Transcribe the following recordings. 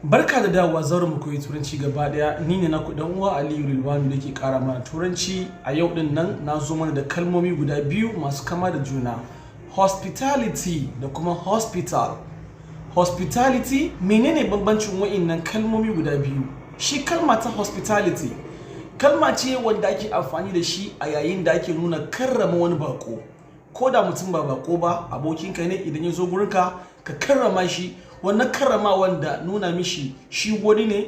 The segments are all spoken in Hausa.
Barka da dawowa zauren mu koyi turanci gaba daya. Ni ne naku dan uwa Aliyu Rilwanu da ke kara mana turanci. A yau din nan na zo mana da kalmomi guda biyu masu kama da juna. Hospitality da kuma hospital. Hospitality, menene bambancin wa'innan kalmomi guda biyu? Shi kalma ta hospitality kalma ce wanda ake amfani da shi a yayin da ake nuna karrama wani bako. Ko da mutum ba bako ba, abokinka ne idan ya zo gurinka ka karrama shi. Wannan karrama wanda nuna mishi shi wani ne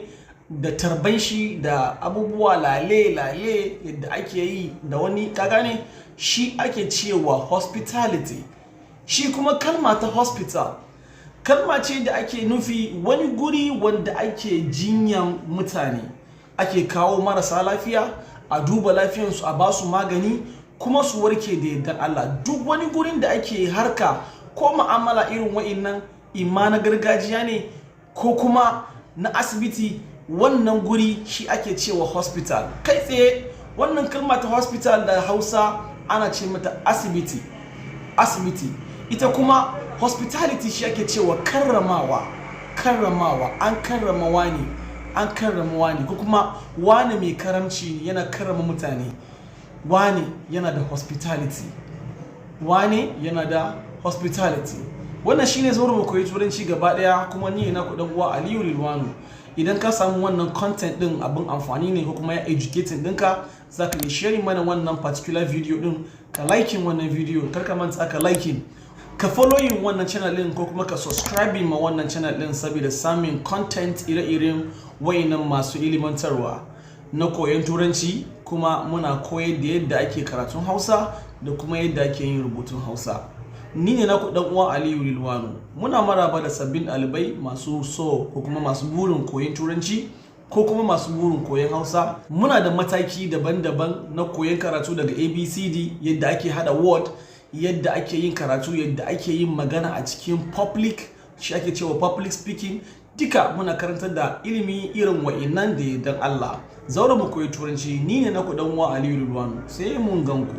da tarban shi da abubuwa lale yadda ake yi da wani, ka gane, shi ake cewa hospitality. Shi kuma kalma ta hospital kalma ce da ake nufi wani guri wanda ake jinyan mutane, ake kawo marasa lafiya a duba lafiyansu, a basu magani kuma su warke da yardar Allah. Duk wani gurin da ake harka ko mu'amala irin wa'innan, imma na gargajiya ne ko kuma na asibiti, wannan guri shi ake cewa hospital. Kai tsaye wannan kalma ta hospital da Hausa ana ce mata asibiti. Ita kuma hospitality shi ake cewa karramawa. An karrama wani, ko kuma wani mai karamci yana karrama mutane. Wani yana da hospitality. Wannan shine zauren mu koyi turanci gaba daya, kuma ni na dan uwa Aliyu Rilwanu. Idan ka samu wannan content din abin amfani ne ko kuma ya educating dinka, zaka yi sharing mana wannan particular video din, ka liking wannan video, kar ka manta ka liking, ka following wannan channel din ko kuma ka subscribing ma wannan channel din saboda samun content ire-iren wayannan masu ilimantarwa na koyon turanci. Kuma muna koyar da yadda ake karatun Hausa da kuma yadda ake yin rubutun Hausa. Ni ne naku dan uwa Aliyu Rilwanu. Muna maraba da sabbin ɗalibai masu so ko kuma masu burin koyon turanci ko kuma masu burin koyon Hausa. Muna da mataki daban-daban na koyon karatu daga ABCD, yadda ake hada word, yadda ake yin karatu, yadda ake yin magana a cikin public, shi ake cewa public speaking. Duka muna karantar da ilimi irin wa'innan da yardan Allah. Zauren mu koyi turanci, ni ne naku dan uwa Aliyu Rilwanu. Sai mun ganku.